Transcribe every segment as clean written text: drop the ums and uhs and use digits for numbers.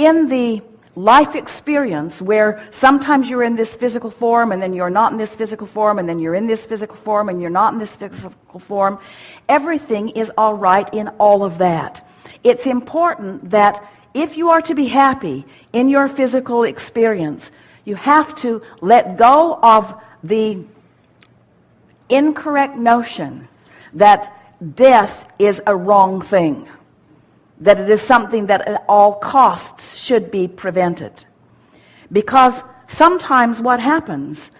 in the life experience where sometimes you're in this physical form and then you're not in this physical form and then you're in this physical form and you're not in this physical form, everything is all right in all of that. It's important that if you are to be happy in your physical experience, you have to let go of the incorrect notion that death is a wrong thing, that it is something that at all costs should be prevented. Because sometimes what happens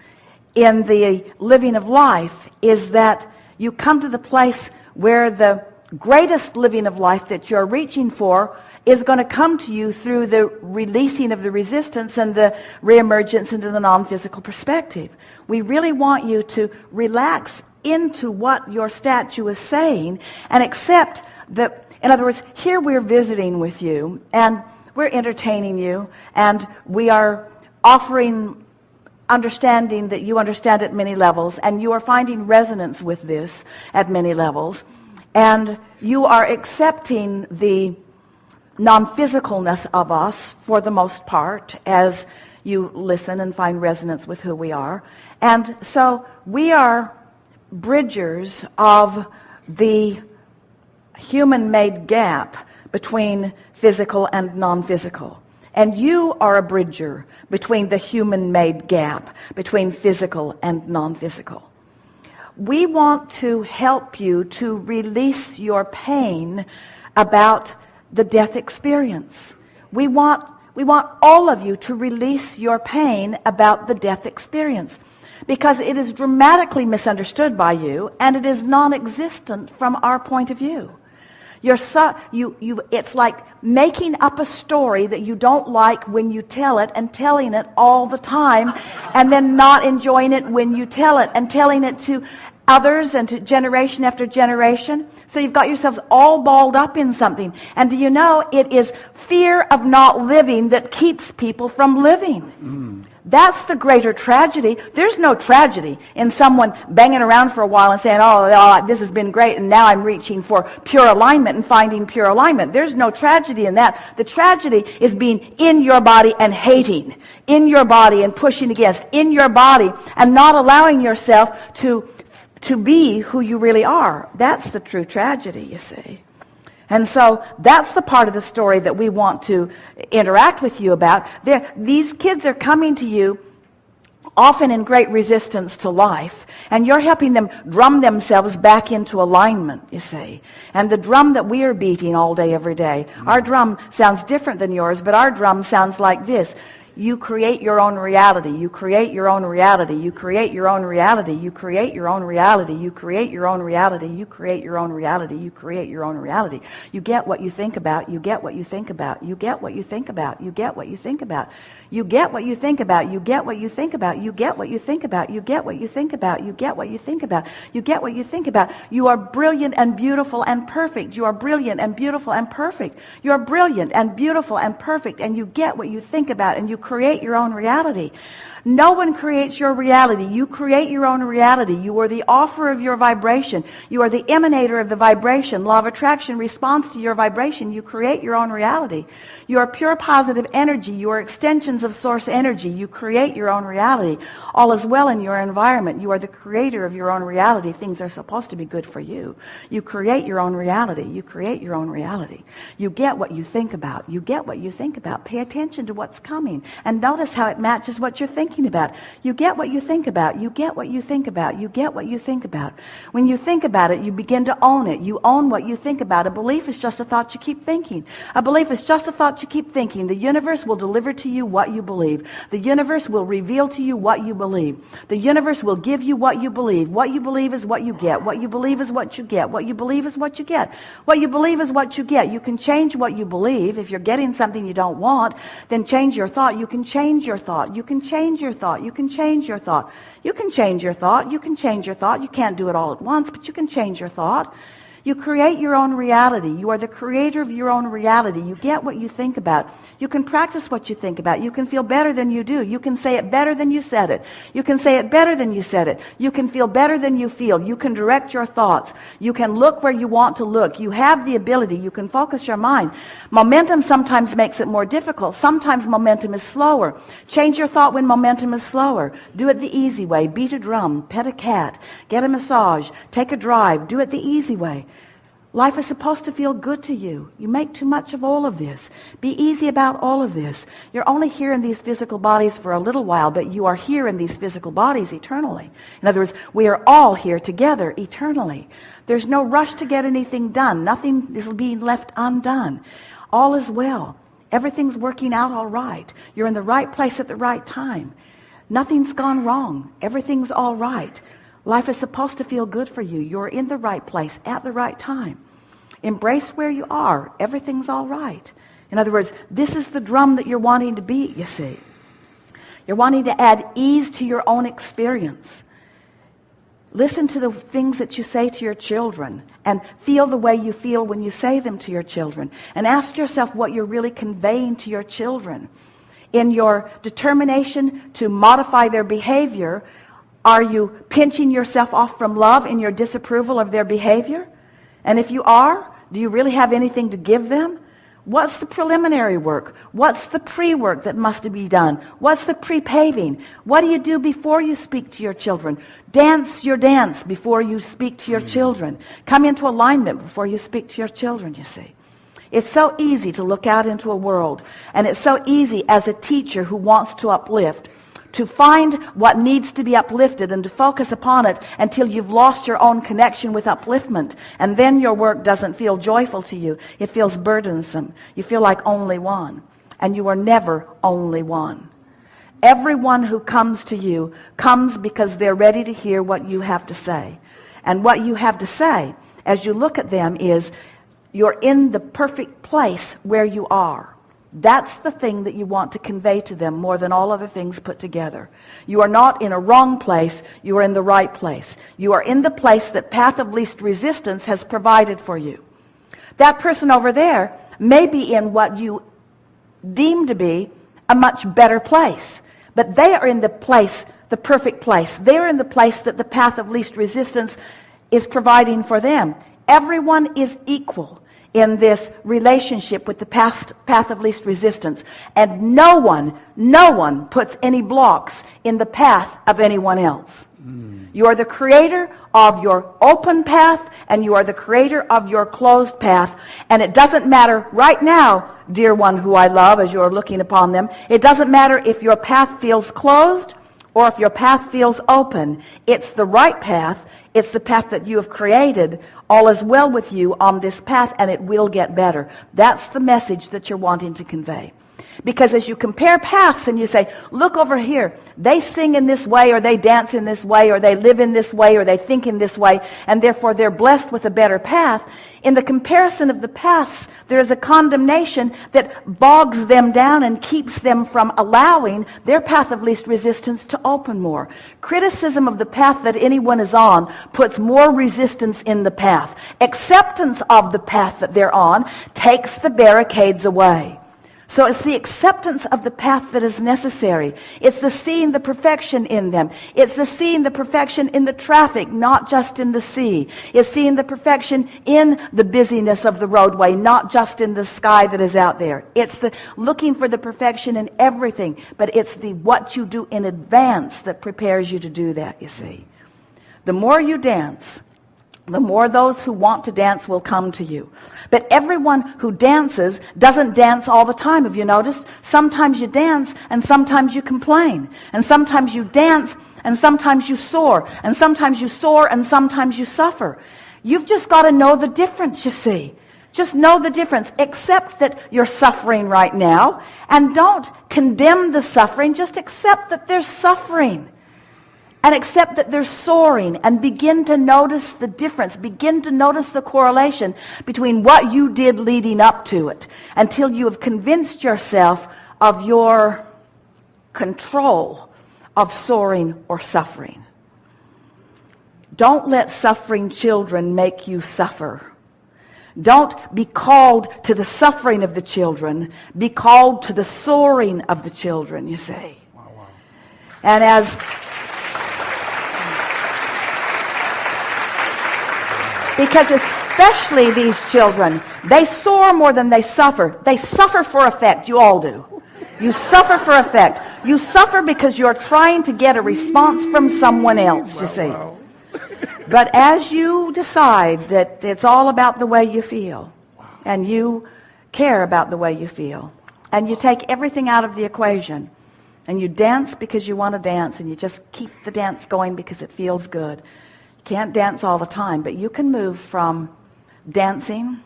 in the living of life is that you come to the place where the greatest living of life that you're reaching for is going to come to you through the releasing of the resistance and the reemergence into the non-physical perspective. We really want you to relax into what your statue is saying and accept that. In other words, here we're visiting with you, and we're entertaining you, and we are offering understanding that you understand at many levels, and you are finding resonance with this at many levels, and you are accepting the non-physicalness of us for the most part as you listen and find resonance with who we are. And so we are bridgers of the human-made gap between physical and non-physical. And you are a bridger between the human-made gap between physical and non-physical. We want to help you to release your pain about the death experience. We want all of you to release your pain about the death experience, because it is dramatically misunderstood by you and it is non-existent from our point of view. It's like making up a story that you don't like when you tell it and telling it all the time and then not enjoying it when you tell it and telling it to others and to generation after generation. So you've got yourselves all balled up in something. And do you know, it is fear of not living that keeps people from living. That's the greater tragedy. There's no tragedy in someone banging around for a while and saying, oh, this has been great, and now I'm reaching for pure alignment and finding pure alignment. There's no tragedy in that. The tragedy is being in your body and hating, in your body and pushing against, in your body and not allowing yourself to be who you really are. That's the true tragedy, you see. And so that's the part of the story that we want to interact with you about. These kids are coming to you often in great resistance to life, and you're helping them drum themselves back into alignment, you see. And the drum that we are beating all day, every day, our drum sounds different than yours, but our drum sounds like this. You create your own reality. You create your own reality. You create your own reality. You create your own reality. You create your own reality. You create your own reality. You create your own reality. You get what you think about. You get what you think about. You get what you think about. You get what you think about. You get what you think about. You get what you think about. You get what you think about. You get what you think about. You get what you think about. You get what you think about. You are brilliant and beautiful and perfect. You are brilliant and beautiful and perfect. You are brilliant and beautiful and perfect, and you get what you think about, and you create your own reality. No one creates your reality. You create your own reality. You are the offer of your vibration. You are the emanator of the vibration. Law of attraction responds to your vibration. You create your own reality. You are pure positive energy. You are extensions of source energy. You create your own reality. All is well in your environment. You are the creator of your own reality. Things are supposed to be good for you. You create your own reality. You create your own reality. You get what you think about. You get what you think about. Pay attention to what's coming and notice how it matches what you're thinking about. You get what you think about. You get what you think about. You get what you think about. When you think about it, you begin to own it. You own what you think about. A belief is just a thought you keep thinking. A belief is just a thought you keep thinking. The universe will deliver to you what you believe. The universe will reveal to you what you believe. The universe will give you what you believe. What you believe is what you get. What you believe is what you get. What you believe is what you get. What you believe is what you get. You can change what you believe. If you're getting something you don't want, then change your thought. You can change your thought. You can change your thought. You can change your thought. You can change your thought. You can change your thought. You can't do it all at once, but you can change your thought. You create your own reality. You are the creator of your own reality. You get what you think about. You can practice what you think about. You can feel better than you do. You can say it better than you said it. You can say it better than you said it. You can feel better than you feel. You can direct your thoughts. You can look where you want to look. You have the ability. You can focus your mind. Momentum sometimes makes it more difficult. Sometimes momentum is slower. Change your thought when momentum is slower. Do it the easy way. Beat a drum. Pet a cat. Get a massage. Take a drive. Do it the easy way. Life is supposed to feel good to you. You make too much of all of this. Be easy about all of this. You're only here in these physical bodies for a little while, but you are here in these physical bodies eternally. In other words, we are all here together eternally. There's no rush to get anything done. Nothing is being left undone. All is well. Everything's working out all right. You're in the right place at the right time. Nothing's gone wrong. Everything's all right. Life is supposed to feel good for you. You're in the right place at the right time. Embrace where you are. Everything's all right. In other words, this is the drum that you're wanting to beat, you see. You're wanting to add ease to your own experience. Listen to the things that you say to your children and feel the way you feel when you say them to your children. And ask yourself what you're really conveying to your children. In your determination to modify their behavior, are you pinching yourself off from love in your disapproval of their behavior? And if you are, do you really have anything to give them? What's the preliminary work? What's the pre-work that must be done? What's the pre-paving? What do you do before you speak to your children? Dance your dance before you speak to your children. Come into alignment before you speak to your children, you see. It's so easy to look out into a world, and it's so easy as a teacher who wants to uplift to find what needs to be uplifted and to focus upon it until you've lost your own connection with upliftment. And then your work doesn't feel joyful to you. It feels burdensome. You feel like only one. And you are never only one. Everyone who comes to you comes because they're ready to hear what you have to say. And what you have to say, as you look at them, is you're in the perfect place where you are. That's the thing that you want to convey to them more than all other things put together. You are not in a wrong place. You are in the right place. You are in the place that path of least resistance has provided for you. That person over there may be in what you deem to be a much better place. But they are in the place, the perfect place. They are in the place that the path of least resistance is providing for them. Everyone is equal in this relationship with the path of least resistance. And no one puts any blocks in the path of anyone else. You are the creator of your open path, and you are the creator of your closed path. And it doesn't matter right now, dear one who I love, as you're looking upon them, it doesn't matter if your path feels closed or if your path feels open. It's the right path. It's the path that you have created. All is well with you on this path, and it will get better. That's the message that you're wanting to convey. Because as you compare paths and you say, look over here, they sing in this way, or they dance in this way, or they live in this way, or they think in this way, and therefore they're blessed with a better path. In the comparison of the paths, there is a condemnation that bogs them down and keeps them from allowing their path of least resistance to open more. Criticism of the path that anyone is on puts more resistance in the path. Acceptance of the path that they're on takes the barricades away. So it's the acceptance of the path that is necessary. It's the seeing the perfection in them. It's the seeing the perfection in the traffic, not just in the sea. It's seeing the perfection in the busyness of the roadway, not just in the sky that is out there. It's the looking for the perfection in everything, but it's the what you do in advance that prepares you to do that, you see. The more you dance, the more those who want to dance will come to you. But everyone who dances doesn't dance all the time. Have you noticed? Sometimes you dance and sometimes you complain. And sometimes you dance and sometimes you soar. And sometimes you soar and sometimes you suffer. You've just got to know the difference, you see. Just know the difference. Accept that you're suffering right now. And don't condemn the suffering. Just accept that there's suffering. And accept that they're soaring, and begin to notice the difference. Begin to notice the correlation between what you did leading up to it until you have convinced yourself of your control of soaring or suffering. Don't let suffering children make you suffer. Don't be called to the suffering of the children. Be called to the soaring of the children, you see. Wow. And as because especially these children, they soar more than they suffer. They suffer for effect. You all do. You suffer for effect. You suffer because you're trying to get a response from someone else, you see. Wow. But as you decide that it's all about the way you feel, and you care about the way you feel, and you take everything out of the equation, and you dance because you want to dance, and you just keep the dance going because it feels good. You can't dance all the time, but you can move from dancing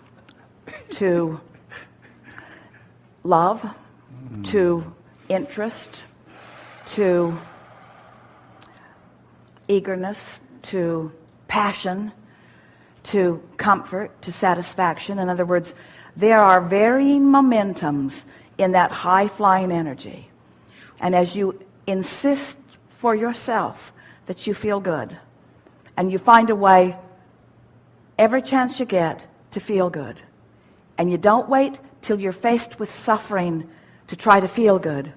to love, to interest, to eagerness, to passion, to comfort, to satisfaction. In other words, there are varying momentums in that high-flying energy. And as you insist for yourself that you feel good, and you find a way every chance you get to feel good, and you don't wait till you're faced with suffering to try to feel good,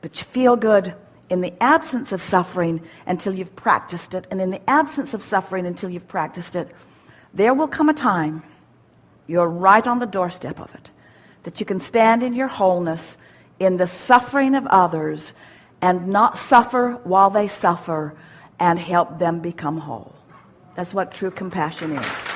but you feel good in the absence of suffering until you've practiced it, and in the absence of suffering until you've practiced it, there will come a time, you're right on the doorstep of it, that you can stand in your wholeness in the suffering of others and not suffer while they suffer and help them become whole. That's what true compassion is.